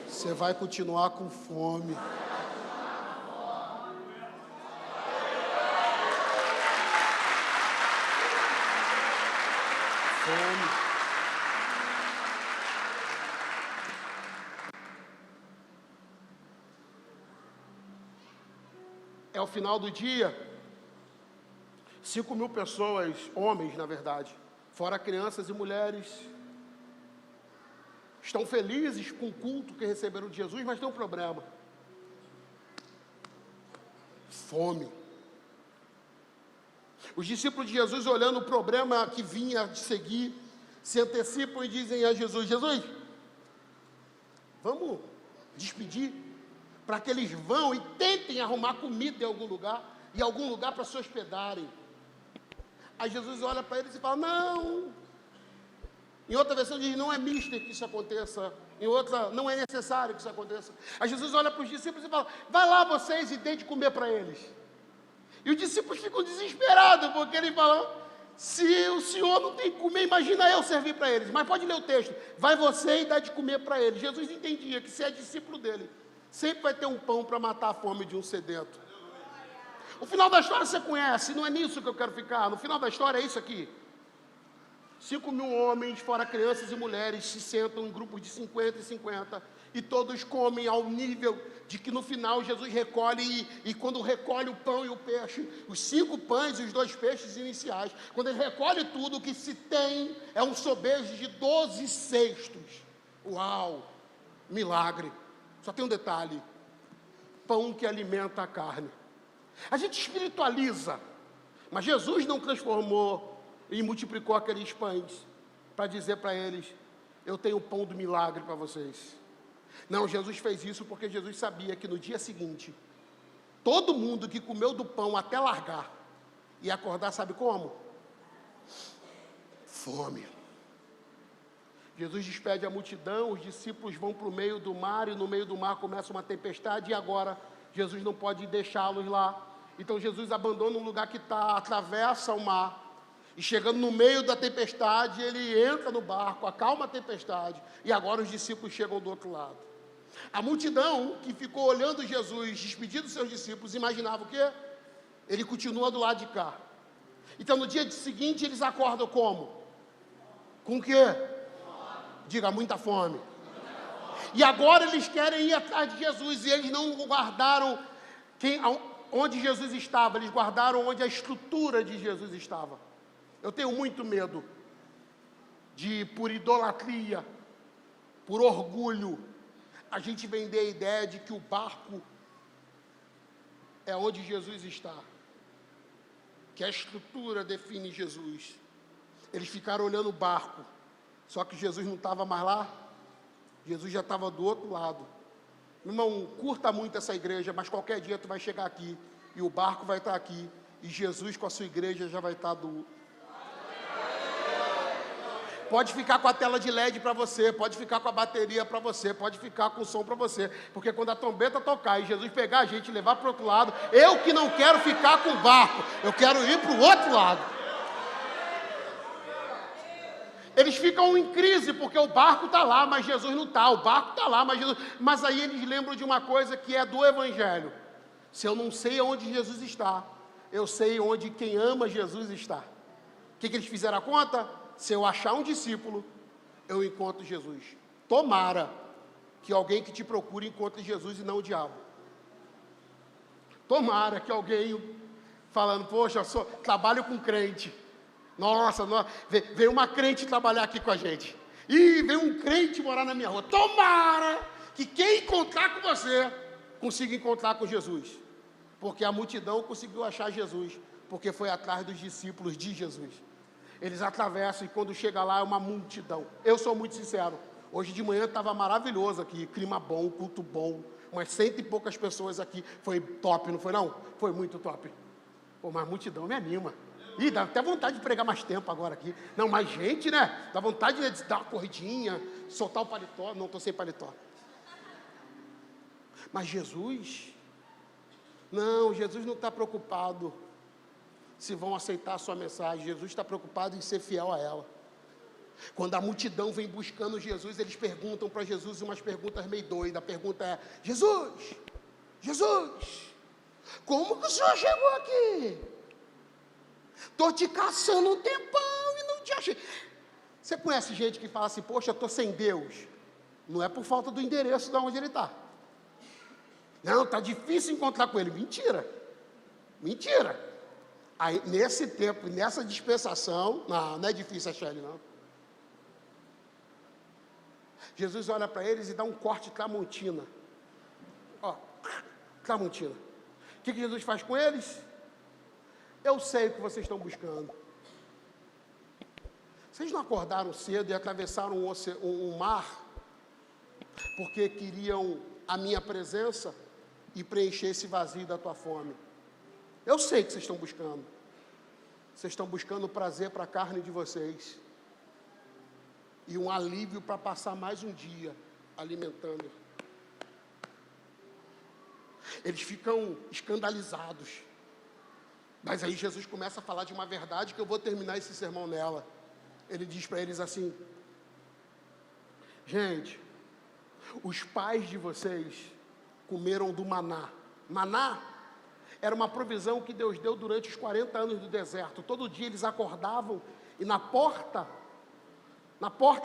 você vai continuar com fome. Fome. É o final do dia. 5.000 pessoas, homens na verdade, fora crianças e mulheres, estão felizes com o culto que receberam de Jesus, mas tem um problema. Fome. Os discípulos de Jesus, olhando o problema que vinha de seguir, se antecipam e dizem a Jesus, Jesus, vamos despedir, para que eles vão e tentem arrumar comida em algum lugar, e algum lugar para se hospedarem. Aí Jesus olha para eles e fala, não. Em outra versão diz, não é mister que isso aconteça. Em outra, não é necessário que isso aconteça. Aí Jesus olha para os discípulos e fala, vai lá vocês e deem de comer para eles. E os discípulos ficam desesperados, porque ele fala, se o Senhor não tem que comer, imagina eu servir para eles. Mas pode ler o texto, vai você e dá de comer para eles. Jesus entendia que se é discípulo dele, sempre vai ter um pão para matar a fome de um sedento. O final da história você conhece, não é nisso que eu quero ficar. No final da história é isso aqui. 5.000 homens, fora crianças e mulheres, se sentam em grupos de 50 e 50, e todos comem ao nível de que no final Jesus recolhe, e quando recolhe o pão e o peixe, os 5 pães e os 2 peixes iniciais, quando ele recolhe tudo, o que se tem é um sobejo de 12 cestos. Uau! Milagre! Só tem um detalhe, pão que alimenta a carne. A gente espiritualiza, mas Jesus não transformou e multiplicou aqueles pães para dizer para eles, eu tenho o pão do milagre para vocês. Não, Jesus fez isso porque Jesus sabia que no dia seguinte, todo mundo que comeu do pão até largar, ia acordar, sabe como? Fome. Jesus despede a multidão, os discípulos vão para o meio do mar, e no meio do mar começa uma tempestade, e agora Jesus não pode deixá-los lá. Então Jesus abandona um lugar que está, atravessa o mar, e chegando no meio da tempestade, ele entra no barco, acalma a tempestade, e agora os discípulos chegam do outro lado. A multidão que ficou olhando Jesus, despedindo seus discípulos, imaginava o quê? Ele continua do lado de cá. Então, no dia seguinte, eles acordam como? Com o quê? Diga, muita fome. E agora eles querem ir atrás de Jesus, e eles não guardaram onde Jesus estava, eles guardaram onde a estrutura de Jesus estava. Eu tenho muito medo de, por idolatria, por orgulho, a gente vender a ideia de que o barco é onde Jesus está, que a estrutura define Jesus. Eles ficaram olhando o barco, só que Jesus não estava mais lá, Jesus já estava do outro lado. Irmão, curta muito essa igreja, mas qualquer dia tu vai chegar aqui, e o barco vai estar aqui, e Jesus com a sua igreja já vai estar do... Pode ficar com a tela de LED para você, pode ficar com a bateria para você, pode ficar com o som para você, porque quando a trombeta tocar e Jesus pegar a gente e levar para o outro lado, eu que não quero ficar com o barco, eu quero ir para o outro lado. Eles ficam em crise, porque o barco está lá, mas Jesus não está, o barco está lá, mas Jesus... Mas aí eles lembram de uma coisa que é do Evangelho. Se eu não sei onde Jesus está, eu sei onde quem ama Jesus está. O que eles fizeram a conta? Se eu achar um discípulo, eu encontro Jesus. Tomara que alguém que te procure encontre Jesus e não o diabo. Tomara que alguém falando, poxa, eu trabalho com crente. Nossa, veio uma crente trabalhar aqui com a gente. Ih, veio um crente morar na minha rua. Tomara que quem encontrar com você, consiga encontrar com Jesus. Porque a multidão conseguiu achar Jesus, porque foi atrás dos discípulos de Jesus. Eles atravessam e quando chega lá é uma multidão. Eu sou muito sincero, hoje de manhã estava maravilhoso aqui, clima bom, culto bom, umas 100 e poucas pessoas aqui, foi top, não foi não? Foi muito top. Pô, mas a multidão me anima. Ih, dá até vontade de pregar mais tempo agora aqui. Não, mais gente, né? Dá vontade de dar uma corridinha, soltar o paletó, não estou sem paletó. Mas Jesus, não, Jesus não está preocupado se vão aceitar a sua mensagem. Jesus está preocupado em ser fiel a ela. Quando a multidão vem buscando Jesus, eles perguntam para Jesus umas perguntas meio doidas. A pergunta é, Jesus, como que o senhor chegou aqui? Estou te caçando um tempão e não te achei. Você conhece gente que fala assim, poxa, eu estou sem Deus. Não é por falta do endereço de onde ele está. Não, está difícil encontrar com ele. Mentira. Aí, nesse tempo, nessa dispensação, não é difícil achar ele, não. Jesus olha para eles e dá um corte tramontina. Ó, tramontina. O que Jesus faz com eles? Eu sei o que vocês estão buscando. Vocês não acordaram cedo e atravessaram um mar porque queriam a minha presença e preencher esse vazio da tua fome. Eu sei que vocês estão buscando. Vocês estão buscando prazer para a carne de vocês. E um alívio para passar mais um dia alimentando. Eles ficam escandalizados. Mas aí Jesus começa a falar de uma verdade que eu vou terminar esse sermão nela. Ele diz para eles assim, gente, os pais de vocês comeram do maná. Maná era uma provisão que Deus deu durante os 40 anos do deserto. Todo dia eles acordavam e na porta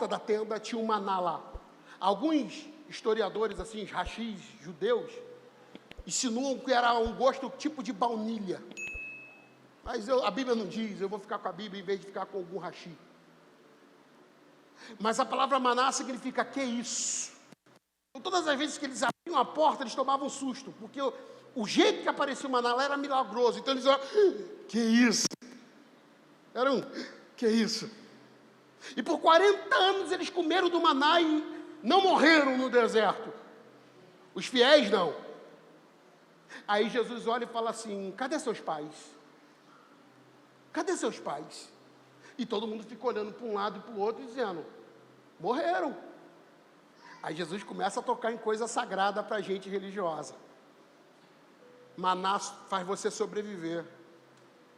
da tenda tinha um maná lá. Alguns historiadores, assim, rachis, judeus, insinuam que era um gosto tipo de baunilha. Mas a Bíblia não diz, eu vou ficar com a Bíblia em vez de ficar com algum rachi. Mas a palavra maná significa que isso. Então, todas as vezes que eles abriam a porta, eles tomavam susto, porque o jeito que aparecia o maná lá era milagroso. Então eles olhavam, que isso? Que isso? E por 40 anos eles comeram do maná e não morreram no deserto. Os fiéis não. Aí Jesus olha e fala assim, cadê seus pais? Cadê seus pais? E todo mundo fica olhando para um lado e para o outro, dizendo, morreram. Aí Jesus começa a tocar em coisa sagrada para a gente religiosa. Maná faz você sobreviver,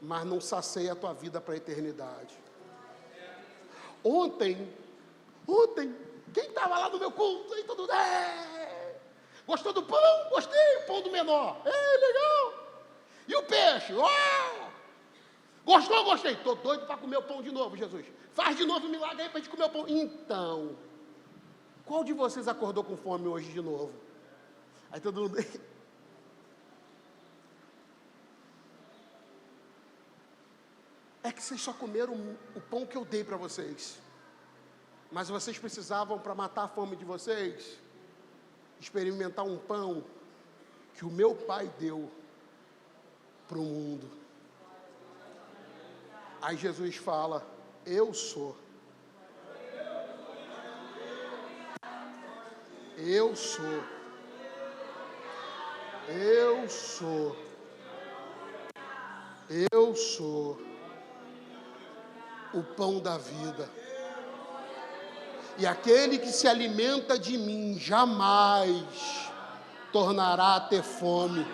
mas não sacia a tua vida para a eternidade. Ontem, quem estava lá no meu culto, aí todo mundo, gostou do pão? Gostei, o pão do menor, legal. E o peixe? peixe. Oh! Gostou? Gostei. Estou doido para comer o pão de novo, Jesus. Faz de novo um milagre aí para a gente comer o pão. Então, qual de vocês acordou com fome hoje de novo? Aí todo mundo... É que vocês só comeram o pão que eu dei para vocês. Mas vocês precisavam, para matar a fome de vocês, experimentar um pão que o meu Pai deu para o mundo. Aí Jesus fala, eu sou. Eu sou. Eu sou. Eu sou o pão da vida. E aquele que se alimenta de mim jamais tornará a ter fome.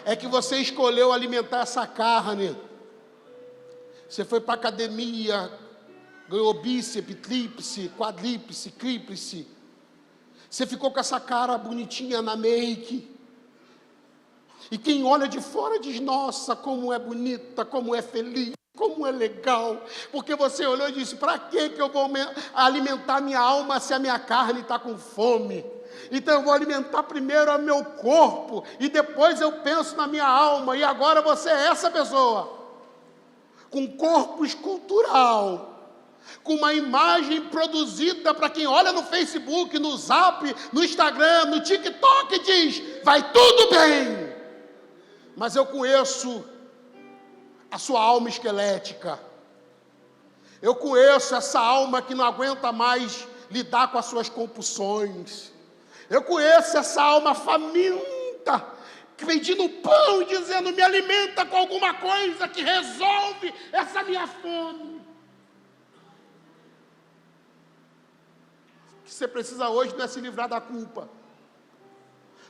É que você escolheu alimentar essa carne. Você foi para a academia, ganhou bíceps, tríplice, quadríplice, tríplice. Você ficou com essa cara bonitinha na make. E quem olha de fora diz, nossa, como é bonita, como é feliz, como é legal. Porque você olhou e disse, para que eu vou alimentar minha alma se a minha carne está com fome? Então eu vou alimentar primeiro o meu corpo, e depois eu penso na minha alma. E agora você é essa pessoa, com corpo escultural, com uma imagem produzida para quem olha no Facebook, no Zap, no Instagram, no TikTok, diz, vai tudo bem. Mas eu conheço a sua alma esquelética. Eu conheço essa alma que não aguenta mais lidar com as suas compulsões. Eu conheço essa alma faminta, pedindo pão e dizendo, me alimenta com alguma coisa que resolve essa minha fome. O que você precisa hoje não é se livrar da culpa.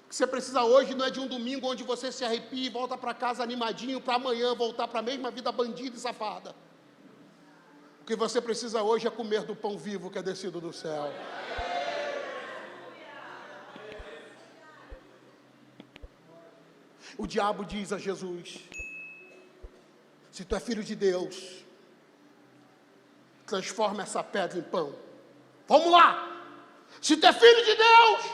O que você precisa hoje não é de um domingo onde você se arrepia e volta para casa animadinho para amanhã voltar para a mesma vida bandida e safada. O que você precisa hoje é comer do pão vivo que é descido do céu. O diabo diz a Jesus, se tu é filho de Deus, transforma essa pedra em pão. Vamos lá! Se tu é filho de Deus,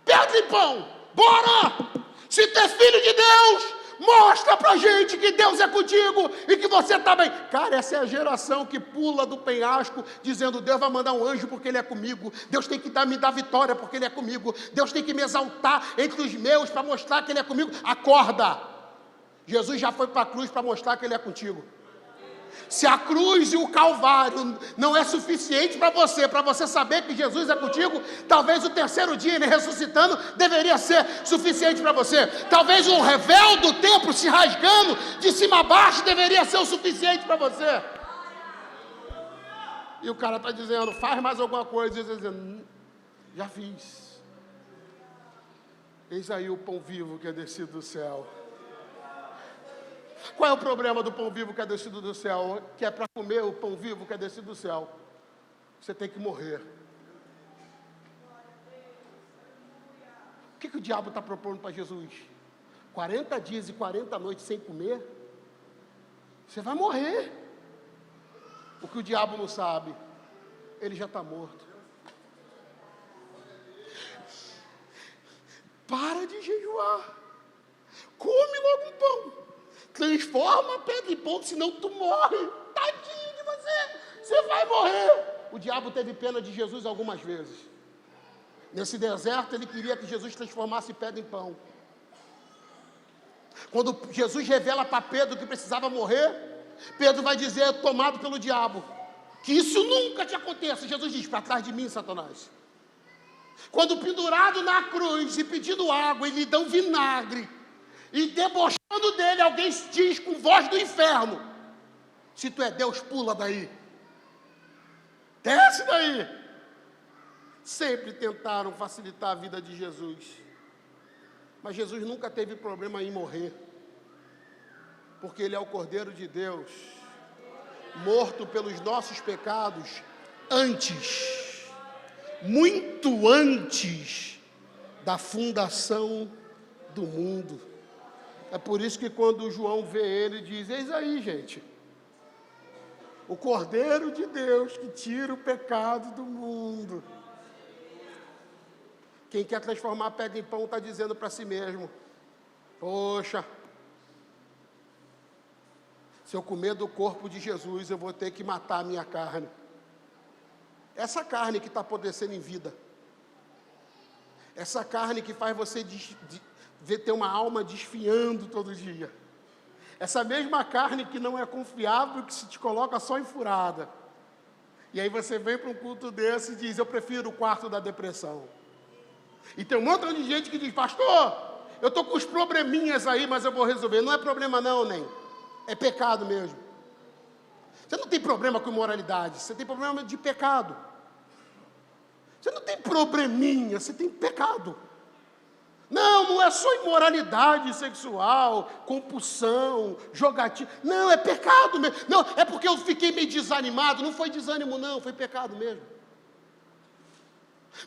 pedra em pão. Bora! Se tu é filho de Deus, mostra pra gente que Deus é contigo e que você está bem. Cara, essa é a geração que pula do penhasco dizendo, Deus vai mandar um anjo porque Ele é comigo. Deus tem que me dar vitória porque Ele é comigo. Deus tem que me exaltar entre os meus para mostrar que Ele é comigo. Acorda! Jesus já foi para a cruz para mostrar que Ele é contigo. Se a cruz e o Calvário não é suficiente para você saber que Jesus é contigo, talvez o terceiro dia Ele ressuscitando deveria ser suficiente para você. Talvez o revéu do templo se rasgando de cima a baixo deveria ser o suficiente para você. E o cara está dizendo, faz mais alguma coisa. E você dizendo, já fiz. Eis aí o pão vivo que é descido do céu. Qual é o problema do pão vivo que é descido do céu? Que é para comer o pão vivo que é descido do céu, você tem que morrer. O que o diabo está propondo para Jesus? 40 dias e 40 noites sem comer? Você vai morrer. O que o diabo não sabe, ele já está morto. Para de jejuar. Come logo um pão. Transforma a pedra em pão, senão tu morre. Tadinho de você. Você vai morrer. O diabo teve pena de Jesus algumas vezes. Nesse deserto, ele queria que Jesus transformasse pedra em pão. Quando Jesus revela para Pedro que precisava morrer, Pedro vai dizer, tomado pelo diabo, que isso nunca te aconteça. Jesus diz, para trás de mim, Satanás. Quando pendurado na cruz e pedindo água, e lhe dão vinagre, e debochando dele, alguém diz com voz do inferno, se tu é Deus, pula daí. Desce daí. Sempre tentaram facilitar a vida de Jesus. Mas Jesus nunca teve problema em morrer. Porque Ele é o Cordeiro de Deus, morto pelos nossos pecados, antes, muito antes da fundação do mundo. É por isso que quando o João vê ele, diz: eis aí, gente, o Cordeiro de Deus que tira o pecado do mundo. Quem quer transformar pedra em pão está dizendo para si mesmo: poxa, se eu comer do corpo de Jesus, eu vou ter que matar a minha carne. Essa carne que está apodrecendo em vida. Essa carne que faz você ter uma alma desfiando todo dia. Essa mesma carne que não é confiável, que se te coloca só em furada. E aí você vem para um culto desse e diz: eu prefiro o quarto da depressão. E tem um monte de gente que diz: pastor, eu estou com os probleminhas aí, mas eu vou resolver. Não é problema não, nem. É pecado mesmo. Você não tem problema com imoralidade, você tem problema de pecado. Você não tem probleminha, você tem pecado. Não é só imoralidade sexual, compulsão, jogatina. Não, é pecado mesmo. Não, é porque eu fiquei meio desanimado. Não foi desânimo não, foi pecado mesmo.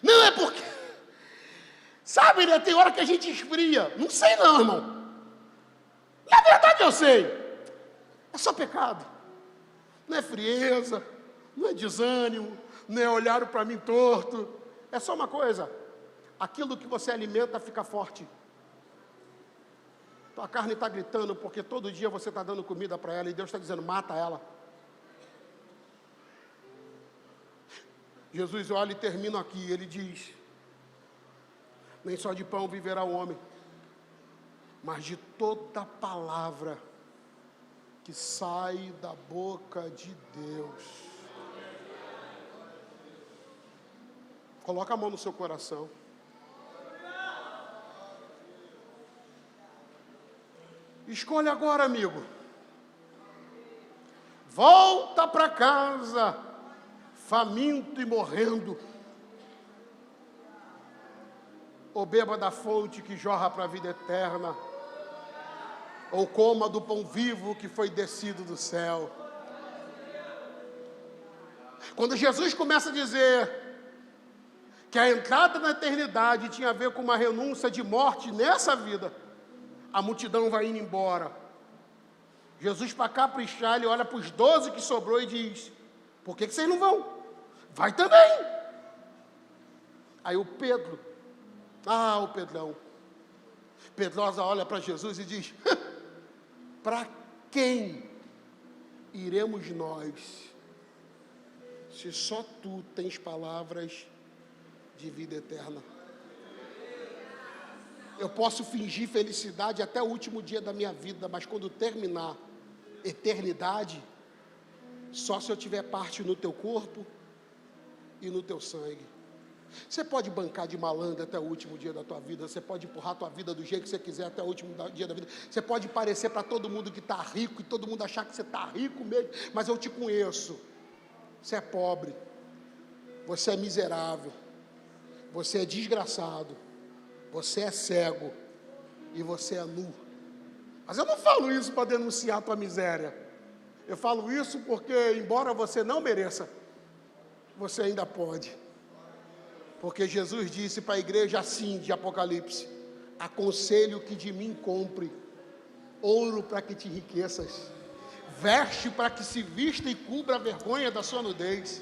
Não, é porque... Sabe, né, tem hora que a gente esfria. Não sei não, irmão. Na verdade eu sei. É só pecado. Não é frieza, não é desânimo, não é olhar para mim torto. É só uma coisa: aquilo que você alimenta fica forte. Tua carne está gritando porque todo dia você está dando comida para ela e Deus está dizendo: mata ela. Jesus olha e termina aqui, ele diz: nem só de pão viverá o homem, mas de toda palavra que sai da boca de Deus. Coloca a mão no seu coração. Escolha agora, amigo. Volta para casa, faminto e morrendo, ou beba da fonte que jorra para a vida eterna, ou coma do pão vivo que foi descido do céu. Quando Jesus começa a dizer que a entrada na eternidade tinha a ver com uma renúncia de morte nessa vida, a multidão vai indo embora. Jesus, para caprichar, ele olha para os 12 que sobrou e diz: por que vocês não vão? Vai também. Aí o Pedro, o Pedrão, Pedrosa olha para Jesus e diz: para quem iremos nós, se só tu tens palavras de vida eterna? Eu posso fingir felicidade até o último dia da minha vida, mas quando terminar eternidade, só se eu tiver parte no teu corpo e no teu sangue. Você pode bancar de malandro até o último dia da tua vida, você pode empurrar a tua vida do jeito que você quiser até o último dia da vida, você pode parecer para todo mundo que está rico e todo mundo achar que você está rico mesmo, mas eu te conheço. Você é pobre, você é miserável, você é desgraçado, você é cego e você é nu. Mas eu não falo isso para denunciar a tua miséria. Eu falo isso porque, embora você não mereça, você ainda pode. Porque Jesus disse para a igreja assim, de Apocalipse: aconselho que de mim compre ouro para que te enriqueças, veste para que se vista e cubra a vergonha da sua nudez,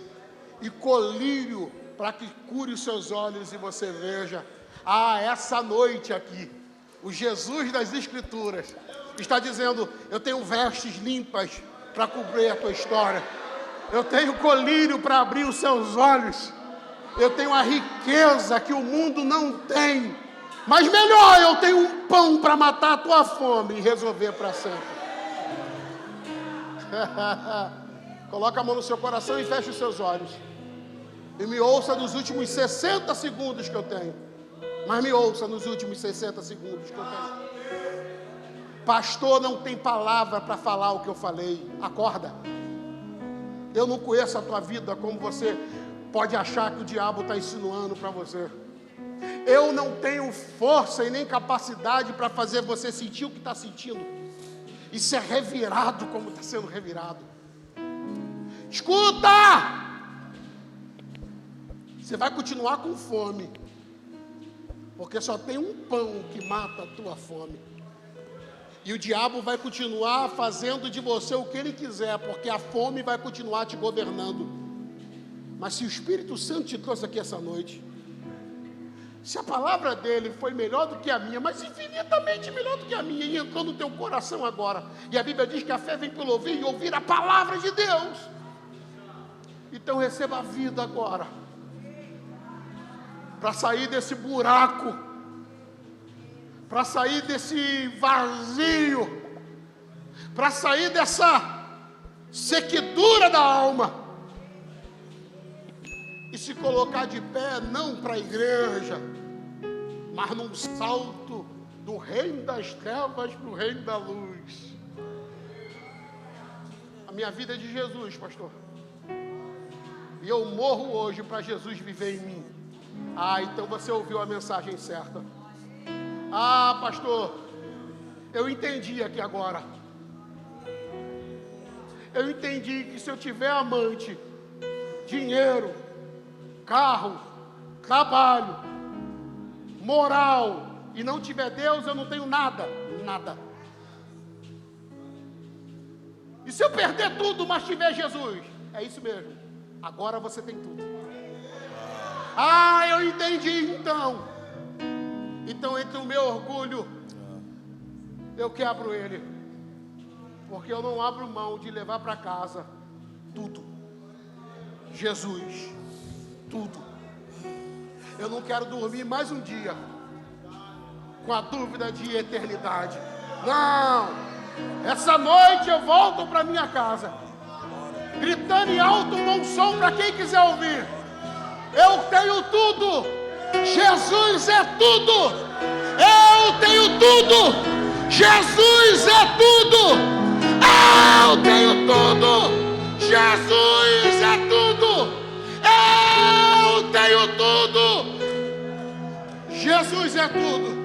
e colírio para que cure os seus olhos e você veja. Essa noite aqui, o Jesus das Escrituras está dizendo: eu tenho vestes limpas para cobrir a tua história, eu tenho colírio para abrir os seus olhos, eu tenho a riqueza que o mundo não tem, mas melhor, eu tenho um pão para matar a tua fome e resolver para sempre. Coloca a mão no seu coração e feche os seus olhos e me ouça nos últimos 60 segundos que eu tenho. Mas me ouça nos últimos 60 segundos que eu tenho. Pastor, não tem palavra para falar o que eu falei. Acorda. Eu não conheço a tua vida como você pode achar que o diabo está insinuando para você. Eu não tenho força e nem capacidade para fazer você sentir o que está sentindo e ser revirado como está sendo revirado. Escuta! Você vai continuar com fome, porque só tem um pão que mata a tua fome. E o diabo vai continuar fazendo de você o que ele quiser, porque a fome vai continuar te governando. Mas se o Espírito Santo te trouxe aqui essa noite, se a palavra dele foi melhor do que a minha, mas infinitamente melhor do que a minha, e entrou no teu coração agora, e a Bíblia diz que a fé vem pelo ouvir e ouvir a palavra de Deus, então receba a vida agora, para sair desse buraco, para sair desse vazio, para sair dessa sequidura da alma, e se colocar de pé, não para a igreja, mas num salto do reino das trevas para o reino da luz. A minha vida é de Jesus, pastor, e eu morro hoje para Jesus viver em mim. Então você ouviu a mensagem certa. Pastor, eu entendi aqui agora. Eu entendi que se eu tiver amante, dinheiro, carro, trabalho, moral, e não tiver Deus, eu não tenho nada, nada. E se eu perder tudo, mas tiver Jesus? É isso mesmo, agora você tem tudo. Eu entendi então. Então entre o meu orgulho, eu quebro ele, porque eu não abro mão de levar para casa tudo. Jesus, tudo. Eu não quero dormir mais um dia com a dúvida de eternidade. Não, essa noite eu volto para minha casa, gritando em alto bom som para quem quiser ouvir: eu tenho tudo, Jesus é tudo, eu tenho tudo, Jesus é tudo, eu tenho tudo, Jesus é tudo. Eu tenho tudo, Jesus é tudo.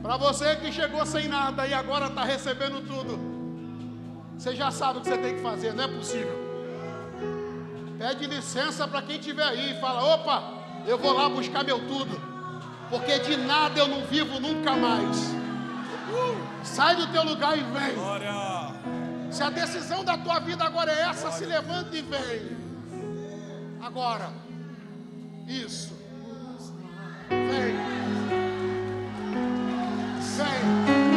Para você que chegou sem nada e agora está recebendo tudo, você já sabe o que você tem que fazer, não é possível. Pede licença para quem estiver aí e fala: opa, eu vou lá buscar meu tudo, porque de nada eu não vivo nunca mais. Sai do teu lugar e vem. Glória. Se a decisão da tua vida agora é essa, se levanta e vem. Agora. Isso. Vem. Vem.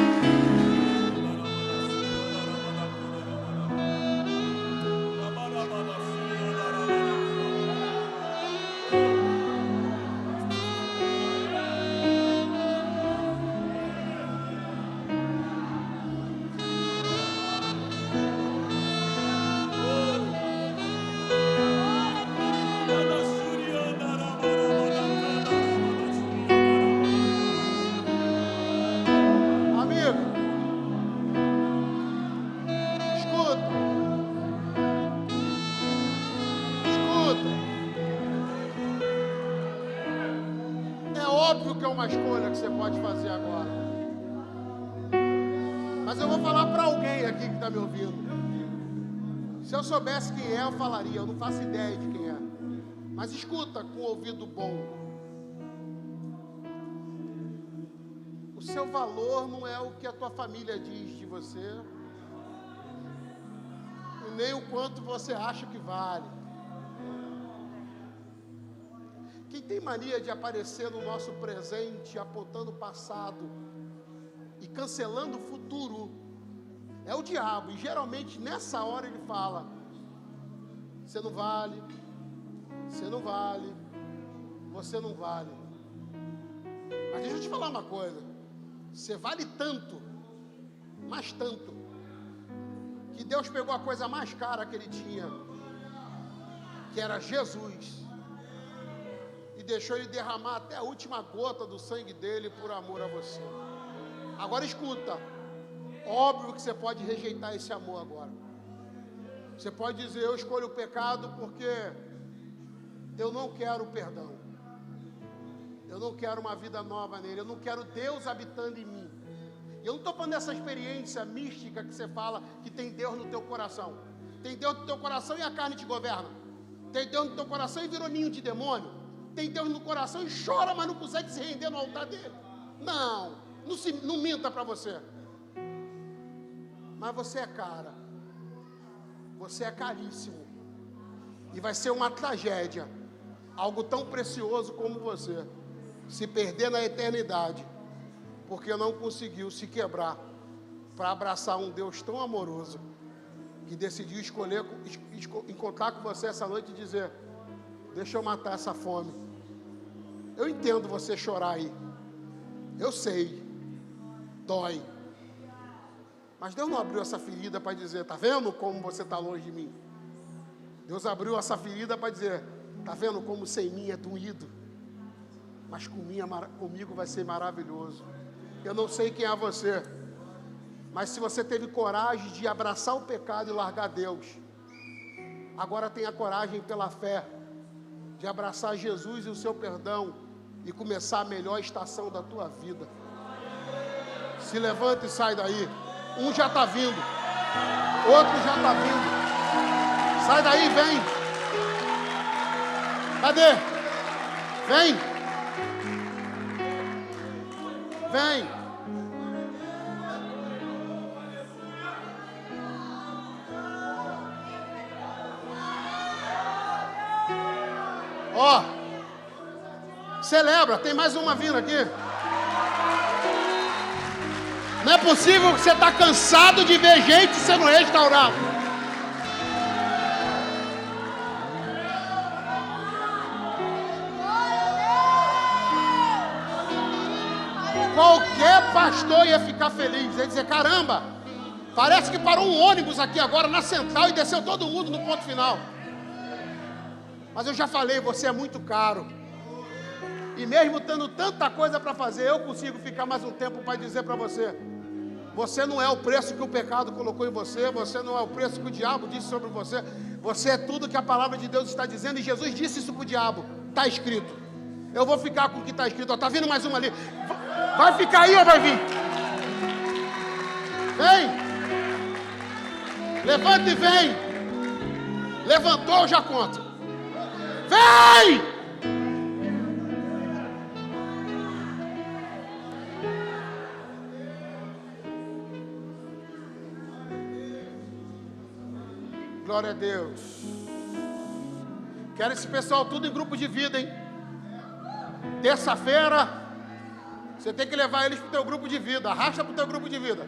Uma escolha que você pode fazer agora. Mas eu vou falar para alguém aqui que está me ouvindo. Se eu soubesse quem é, eu falaria. Eu não faço ideia de quem é. Mas escuta com o ouvido bom. O seu valor não é o que a tua família diz de você, e nem o quanto você acha que vale. Quem tem mania de aparecer no nosso presente, apontando o passado e cancelando o futuro, é o diabo. E geralmente nessa hora ele fala: você não vale, você não vale, você não vale. Mas deixa eu te falar uma coisa: você vale tanto, mas tanto, que Deus pegou a coisa mais cara que ele tinha, que era Jesus, e deixou ele derramar até a última gota do sangue dele por amor a você. Agora escuta, óbvio que você pode rejeitar esse amor agora. Você pode dizer: eu escolho o pecado porque eu não quero o perdão, eu não quero uma vida nova nele, eu não quero Deus habitando em mim. E eu não estou falando dessa experiência mística que você fala que tem Deus no teu coração. Tem Deus no teu coração e a carne te governa. Tem Deus no teu coração e virou ninho de demônio. tem Deus no coração e chora, mas não consegue se render no altar dele. Não minta para você. Mas você é cara. Você é caríssimo. E vai ser uma tragédia. Algo tão precioso como você se perder na eternidade, porque não conseguiu se quebrar para abraçar um Deus tão amoroso, que decidiu encontrar com você essa noite e dizer: deixa eu matar essa fome. Eu entendo você chorar aí. Eu sei. Dói. Mas Deus não abriu essa ferida para dizer: tá vendo como você está longe de mim? Deus abriu essa ferida para dizer: tá vendo como sem mim é doído? Mas comigo vai ser maravilhoso. Eu não sei quem é você, mas se você teve coragem de abraçar o pecado e largar Deus, agora tenha coragem pela fé de abraçar Jesus e o seu perdão e começar a melhor estação da tua vida. Se levanta e sai daí. Um já está vindo, outro já está vindo. Sai daí, vem. Cadê? Vem. Vem. Ó, celebra, tem mais uma vindo aqui. Não é possível que você está cansado de ver gente sendo restaurada. Qualquer pastor ia ficar feliz, ia dizer: caramba, parece que parou um ônibus aqui agora na central e desceu todo mundo no ponto final. Mas eu já falei, você é muito caro. E mesmo tendo tanta coisa para fazer, eu consigo ficar mais um tempo para dizer para você: você não é o preço que o pecado colocou em você, você não é o preço que o diabo disse sobre você, você é tudo que a palavra de Deus está dizendo, e Jesus disse isso para o diabo: está escrito. Eu vou ficar com o que está escrito. Está vindo mais uma ali. Vai ficar aí ou vai vir? Vem. Levanta e vem. Levantou, eu já conto. Vem! Glória a Deus. Quero esse pessoal tudo em grupo de vida, hein? Terça-feira, você tem que levar eles para o teu grupo de vida. Arrasta para o teu grupo de vida.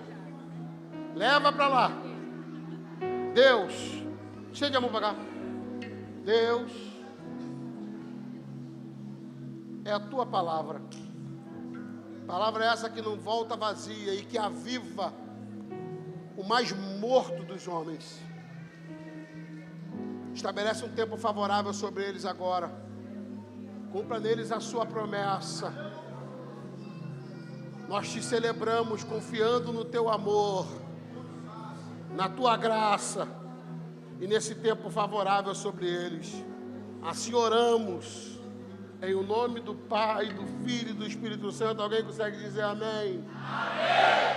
Leva para lá. Deus, cheia de amor para cá. Deus, é a tua palavra. Palavra essa que não volta vazia e que aviva o mais morto dos homens. Estabelece um tempo favorável sobre eles agora. Cumpra neles a sua promessa. Nós te celebramos confiando no teu amor, na tua graça e nesse tempo favorável sobre eles. Assim oramos em o nome do Pai, do Filho e do Espírito Santo. Alguém consegue dizer amém? Amém.